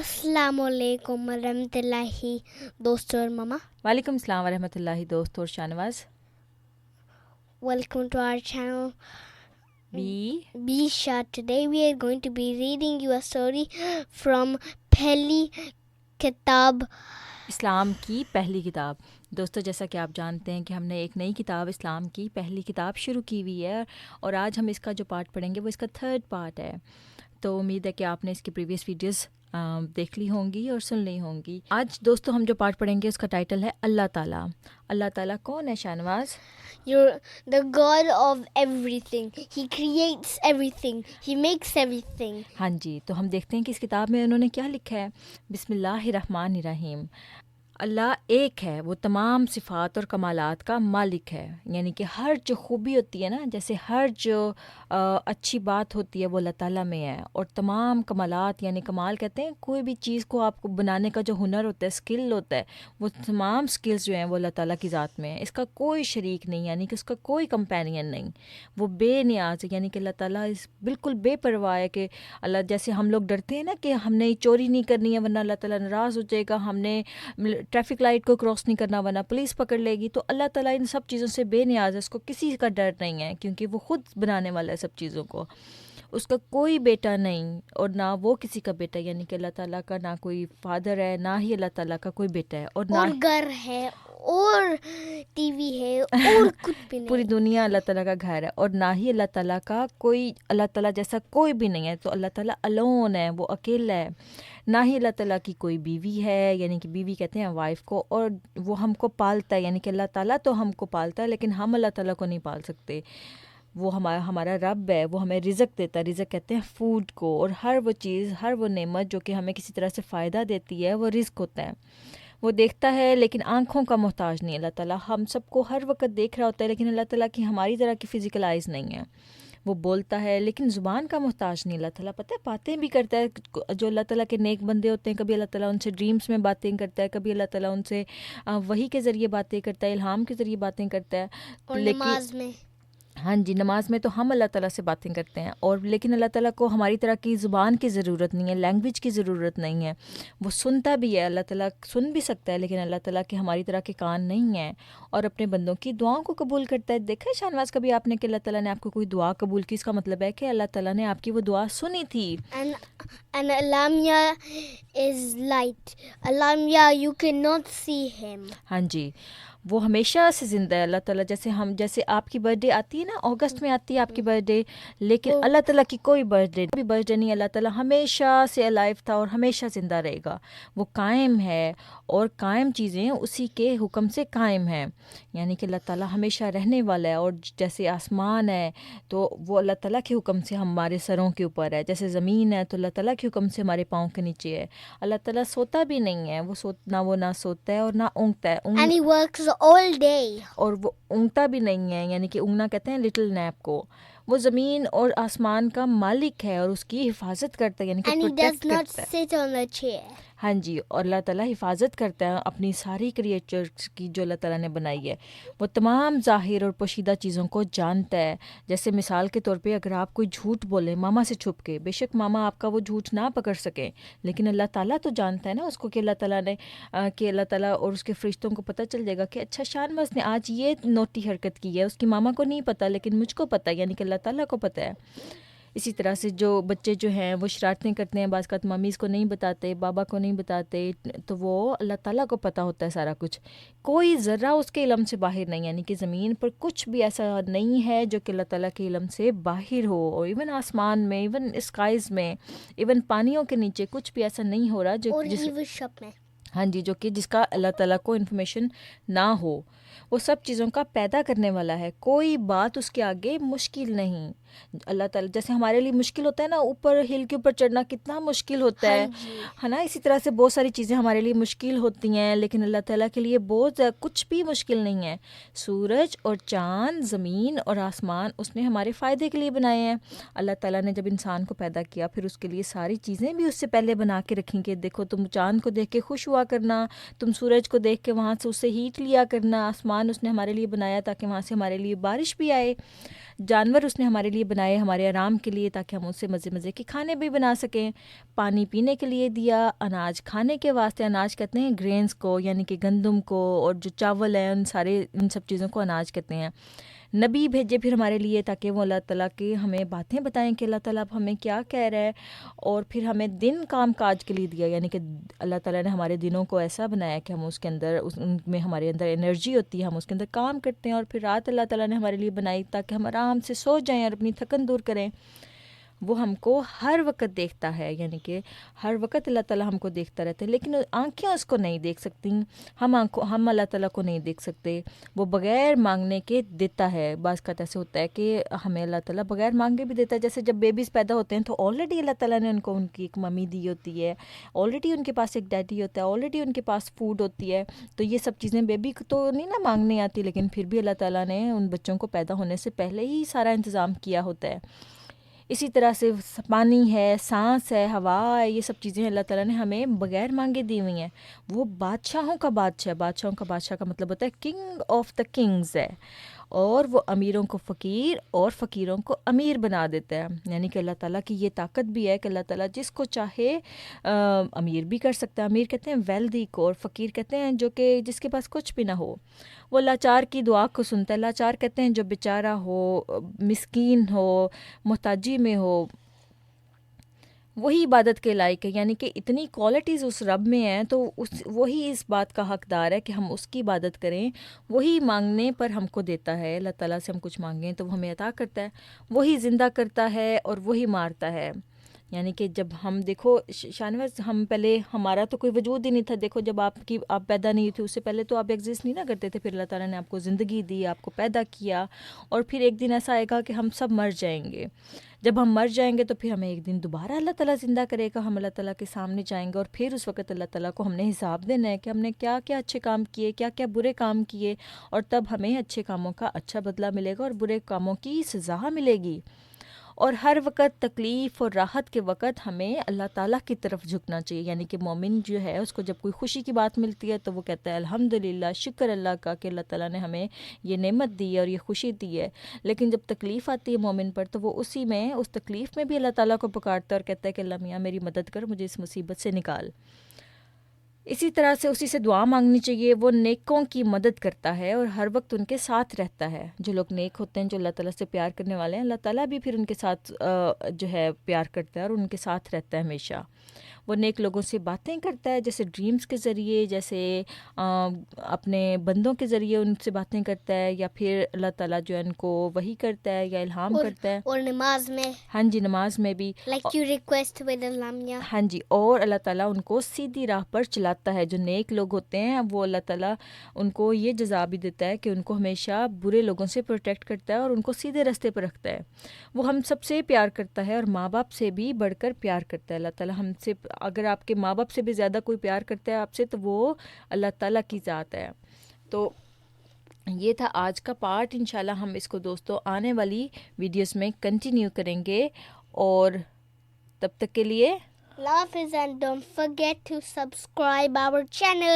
अस्सलाम वालेकुम वरहमतुल्लाहि दोस्तों और मामा. वालेकुम अस्सलाम वरहमतुल्लाहि दोस्त और Shahnawaz. Welcome to our channel Be Bisha. Today we are going to be reading you a story from Pehli Kitab. इस्लाम की पहली किताब. दोस्तों, जैसा कि आप जानते हैं कि हमने एक नई किताब इस्लाम की पहली किताब शुरू की हुई है और आज हम इसका जो पार्ट पढ़ेंगे वो इसका 3rd पार्ट है. तो उम्मीद है कि आपने इसकी प्रीवियस वीडियोस देख ली होंगी और सुन ली होंगी. आज दोस्तों हम जो पार्ट पढ़ेंगे उसका टाइटल है अल्लाह ताला. अल्लाह ताला कौन है Shahnawaz? You're the God of everything. He creates everything. He makes everything. हाँ जी, तो हम देखते हैं कि इस किताब में उन्होंने क्या लिखा है. बिस्मिल्लाहिर्रहमानिर्रहीम. अल्लाह एक है, वो तमाम सिफ़ात और कमालात का मालिक है. यानी कि हर जो खूबी होती है ना, जैसे हर जो अच्छी बात होती है वो अल्लाह ताला में है. और तमाम कमालात यानी कमाल कहते हैं कोई भी चीज़ को आपको बनाने का जो हुनर होता है, स्किल होता है, वो तमाम स्किल्स जो हैं वो अल्लाह ताला की ज़ात में है. इसका कोई शरीक नहीं, यानी कि उसका कोई कंपेनियन नहीं. वो बेनियाज है, यानी कि अल्लाह ताला इस बिल्कुल बेपरवाह है. कि अल्लाह जैसे हम लोग डरते हैं ना कि हमने चोरी नहीं करनी है वरना अल्लाह ताला नाराज़ हो जाएगा, हमने ट्रैफिक लाइट को क्रॉस नहीं करना वरना पुलिस पकड़ लेगी, तो अल्लाह ताला इन सब चीज़ों से बेनियाज है. उसको किसी का डर नहीं है क्योंकि वो खुद बनाने वाला है सब चीज़ों को. उसका कोई बेटा नहीं और ना वो किसी का बेटा, यानी कि अल्लाह ताला का ना कोई फादर है ना ही अल्लाह ताला का कोई बेटा है. और ना घर है और टीवी है और कुछ भी नहीं. पूरी दुनिया अल्लाह ताला का घर है. और ना ही अल्लाह ताला का कोई, अल्लाह ताला जैसा कोई भी नहीं है. तो अल्लाह ताला अलोन है, वो अकेला है. ना ही अल्लाह ताला की कोई बीवी है, यानी कि बीवी कहते हैं वाइफ को, और वो हमको पालता है. यानी कि अल्लाह ताला तो हमको पालता है लेकिन हम अल्लाह ताला को नहीं पाल सकते. वो हमारा रब है, वो हमें रिज़्क देता है. रिज़्क कहते हैं फूड को. और हर वो चीज़, हर वो नेमत जो कि हमें किसी तरह से फ़ायदा देती है वो रिज़्क होता है. वो देखता है लेकिन आँखों का मोहताज नहीं. अल्लाह ताला हम सबको हर वक्त देख रहा होता है लेकिन अल्लाह ताला की हमारी तरह की फ़िज़िकल आइज़ नहीं है. वो बोलता है लेकिन ज़ुबान का मोहताज नहीं. अल्लाह ताला पता है बातें भी करता है. जो अल्लाह ताला के नेक बंदे होते हैं, कभी अल्लाह ताला उनसे ड्रीम्स में बातें करता है, कभी अल्लाह ताला उनसे वही के ज़रिए बातें करता है, इल्हाम के ज़रिए बातें करता है. और नमाज में, हाँ जी, नमाज में तो हम अल्लाह ताला से बातें करते हैं. और लेकिन अल्लाह ताला को हमारी तरह की ज़ुबान की ज़रूरत नहीं है, लैंग्वेज की ज़रूरत नहीं है. वो सुनता भी है, अल्लाह ताला सुन भी सकता है, लेकिन अल्लाह ताला के हमारी तरह के कान नहीं हैं. और अपने बंदों की दुआओं को कबूल करता है. देखा है शाहनवाज कभी आपने कि अल्लाह ताला ने आपको कोई दुआ कबूल की? इसका मतलब है कि अल्लाह ताला ने आपकी वो दुआ सुनी थी. and Alamya is light. Alamya, you cannot see him. हाँ जी, वो हमेशा से ज़िंदा है अल्लाह ताला. जैसे आपकी बर्थडे आती है ना, अगस्त में आती है आपकी बर्थडे, लेकिन अल्लाह ताला की कोई बर्थडे नहीं. अल्लाह ताला हमेशा से अलाइव था और हमेशा ज़िंदा रहेगा. वो कायम है और कायम चीज़ें उसी के हुक्म से कायम हैं. यानी कि अल्लाह ताला हमेशा रहने वाला है. और जैसे आसमान है तो वो अल्लाह ताला के हुक्म से हमारे सरों के ऊपर है. जैसे ज़मीन है तो अल्लाह ताला के हुक्म से हमारे पाँव के नीचे है. अल्लाह ताला सोता भी नहीं है. वो ना सोता है और ना ऊँगता है. And he works all day. और वो ऊँगता भी नहीं है, यानी कि ऊँगना कहते हैं लिटिल नैप को. वो ज़मीन और आसमान का मालिक है और उसकी हिफाजत करता है, यानी कि And he does protect not करता है. sit on a chair. हाँ जी, और अल्लाह ताला हिफाजत करता है अपनी सारी क्रिएचर्स की जो अल्लाह ताला ने बनाई है. वो तमाम ज़ाहिर और पोशीदा चीज़ों को जानता है. जैसे मिसाल के तौर पे अगर आप कोई झूठ बोलें मामा से छुप के, बेशक मामा आपका वो झूठ ना पकड़ सकें, लेकिन अल्लाह ताला तो जानता है ना उसको कि अल्लाह ताला ने कि अल्लाह ताला और उसके फरिश्तों को पता चल जाएगा कि अच्छा शाहनवाज ने आज ये नोटी हरकत की है. उसकी मामा को नहीं पता लेकिन मुझको पता है, यानी कि अल्लाह ताला को पता है. इसी तरह से जो बच्चे जो हैं वो शरारतें करते हैं, बाज़ मम्मीज़ को नहीं बताते, बाबा को नहीं बताते, तो वो अल्लाह ताला को पता होता है सारा कुछ. कोई ज़र्रा उसके इल्म से बाहर नहीं, यानी कि ज़मीन पर कुछ भी ऐसा नहीं है जो कि अल्लाह ताला के इल्म से बाहर हो. और इवन आसमान में, इवन स्काइज़ में, इवन पानियों के नीचे कुछ भी ऐसा नहीं हो रहा जो में. हाँ जी, जो कि जिसका अल्लाह ताला को इन्फॉर्मेशन ना हो. वो सब चीज़ों का पैदा करने वाला है. कोई बात उसके आगे मुश्किल नहीं. अल्लाह ताला जैसे हमारे लिए मुश्किल होता है ना, ऊपर हिल के ऊपर चढ़ना कितना मुश्किल होता है ना, इसी तरह से बहुत सारी चीज़ें हमारे लिए मुश्किल होती हैं, लेकिन अल्लाह ताला के लिए बहुत कुछ भी मुश्किल नहीं है. सूरज और चाँद, ज़मीन और आसमान उसने हमारे फ़ायदे के लिए बनाए हैं. अल्लाह ताला ने जब इंसान को पैदा किया फिर उसके लिए सारी चीज़ें भी उससे पहले बना के रखी कि देखो तुम चाँद को देख के खुश हुआ करना, तुम सूरज को देख के वहाँ से उससे हीट लिया करना. आसमान उसने हमारे लिए बनाया ताकि वहाँ से हमारे लिए बारिश भी आए. جانور اس نے ہمارے لیے بنائے ہمارے آرام کے لیے تاکہ ہم اس سے مزے مزے کے کھانے بھی بنا سکیں. پانی پینے کے لیے دیا, اناج کھانے کے واسطے, اناج کہتے ہیں گرینز کو یعنی کہ گندم کو, اور جو چاول ہیں ان سب چیزوں کو اناج کہتے ہیں. نبی بھیجے پھر ہمارے لیے تاکہ وہ اللہ تعالیٰ کی ہمیں باتیں بتائیں کہ اللہ تعالیٰ اب ہمیں کیا کہہ رہا ہے. اور پھر ہمیں دن کام کاج کے لیے دیا, یعنی کہ اللہ تعالیٰ نے ہمارے دنوں کو ایسا بنایا کہ ہم اس کے اندر ان میں ہمارے اندر انرجی ہوتی ہے, ہم اس کے اندر کام کرتے ہیں. اور پھر رات اللہ تعالیٰ نے ہمارے لیے بنائی تاکہ ہم آرام سے سو جائیں اور اپنی تھکن دور کریں. وہ ہم کو ہر وقت دیکھتا ہے, یعنی کہ ہر وقت اللہ تعالیٰ ہم کو دیکھتا رہتا ہے, لیکن آنکھیں اس کو نہیں دیکھ سکتی. ہم اللہ تعالیٰ کو نہیں دیکھ سکتے. وہ بغیر مانگنے کے دیتا ہے. بعض کا ایسے ہوتا ہے کہ ہمیں اللہ تعالیٰ بغیر مانگے بھی دیتا ہے. جیسے جب بیبیز پیدا ہوتے ہیں تو آلریڈی اللہ تعالیٰ نے ان کی ایک ممی دی ہوتی ہے, آلریڈی ان کے پاس ایک ڈیڈی ہوتا ہے, آلریڈی ان کے پاس فوڈ ہوتی ہے. تو یہ سب چیزیں بیبی کو تو نہیں نا مانگنے آتی, لیکن پھر بھی اللہ تعالیٰ نے ان بچوں کو پیدا ہونے سے پہلے ہی سارا انتظام کیا ہوتا ہے. اسی طرح سے پانی ہے, سانس ہے, ہوا ہے, یہ سب چیزیں اللہ تعالیٰ نے ہمیں بغیر مانگے دی ہوئی ہیں. وہ بادشاہوں کا بادشاہ کا مطلب ہوتا ہے کنگ آف دا کنگز ہے, اور وہ امیروں کو فقیر اور فقیروں کو امیر بنا دیتا ہے. یعنی کہ اللہ تعالیٰ کی یہ طاقت بھی ہے کہ اللہ تعالیٰ جس کو چاہے امیر بھی کر سکتا ہے. امیر کہتے ہیں ویلدی کو, اور فقیر کہتے ہیں جو کہ جس کے پاس کچھ بھی نہ ہو. وہ لاچار کی دعا کو سنتا ہے. لاچار کہتے ہیں جو بیچارہ ہو, مسکین ہو, محتاجی میں ہو, وہی عبادت کے لائق ہے. یعنی کہ اتنی کوالٹیز اس رب میں ہیں تو وہی اس بات کا حقدار ہے کہ ہم اس کی عبادت کریں. وہی مانگنے پر ہم کو دیتا ہے. اللہ تعالیٰ سے ہم کچھ مانگیں تو وہ ہمیں عطا کرتا ہے. وہی زندہ کرتا ہے اور وہی مارتا ہے. یعنی کہ جب ہم دیکھو شانواز, ہم پہلے ہمارا تو کوئی وجود ہی نہیں تھا. دیکھو جب آپ پیدا نہیں تھے اس سے پہلے تو آپ ایگزسٹ نہیں نہ کرتے تھے. پھر اللہ تعالیٰ نے آپ کو زندگی دی, آپ کو پیدا کیا, اور پھر ایک دن ایسا آئے گا کہ ہم سب مر جائیں گے. جب ہم مر جائیں گے تو پھر ہمیں ایک دن دوبارہ اللہ تعالیٰ زندہ کرے گا. ہم اللہ تعالیٰ کے سامنے جائیں گے, اور پھر اس وقت اللہ تعالیٰ کو ہم نے حساب دینا ہے کہ ہم نے کیا کیا اچھے کام کیے, کیا کیا برے کام کیے, اور تب ہمیں اچھے کاموں کا اچھا بدلہ ملے گا اور برے کاموں کی سزا ملے گی. اور ہر وقت تکلیف اور راحت کے وقت ہمیں اللہ تعالیٰ کی طرف جھکنا چاہیے. یعنی کہ مومن جو ہے اس کو جب کوئی خوشی کی بات ملتی ہے تو وہ کہتا ہے الحمدللہ, شکر اللہ کا کہ اللہ تعالیٰ نے ہمیں یہ نعمت دی ہے اور یہ خوشی دی ہے. لیکن جب تکلیف آتی ہے مومن پر تو وہ اس تکلیف میں بھی اللہ تعالیٰ کو پکارتا ہے اور کہتا ہے کہ اللہ میاں میری مدد کر, مجھے اس مصیبت سے نکال. اسی طرح سے اسی سے دعا مانگنی چاہیے. وہ نیکوں کی مدد کرتا ہے اور ہر وقت ان کے ساتھ رہتا ہے. جو لوگ نیک ہوتے ہیں, جو اللہ تعالیٰ سے پیار کرنے والے ہیں, اللہ تعالیٰ بھی پھر ان کے ساتھ جو ہے پیار کرتا ہے اور ان کے ساتھ رہتا ہے ہمیشہ. وہ نیک لوگوں سے باتیں کرتا ہے, جیسے ڈریمز کے ذریعے, جیسے اپنے بندوں کے ذریعے ان سے باتیں کرتا ہے, یا پھر اللہ تعالیٰ جو ہے ان کو وحی کرتا ہے یا الہام کرتا ہے. اور نماز میں, ہاں جی, نماز میں بھی, like you request with Lamia. ہاں جی, اور اللہ تعالیٰ ان کو سیدھی راہ پر چلاتا ہے. جو نیک لوگ ہوتے ہیں وہ اللہ تعالیٰ ان کو یہ جزا بھی دیتا ہے کہ ان کو ہمیشہ برے لوگوں سے پروٹیکٹ کرتا ہے اور ان کو سیدھے راستے پر رکھتا ہے. وہ ہم سب سے پیار کرتا ہے اور ماں باپ سے بھی بڑھ کر پیار کرتا ہے. اللہ تعالیٰ ہم سے, اگر آپ کے ماں باپ سے بھی زیادہ کوئی پیار کرتا ہے آپ سے تو وہ اللہ تعالیٰ کی ذات ہے. تو یہ تھا آج کا پارٹ. انشاءاللہ ہم اس کو دوستوں آنے والی ویڈیوز میں کنٹینیو کریں گے, اور تب تک کے لیے Love is, and don't forget to subscribe our channel.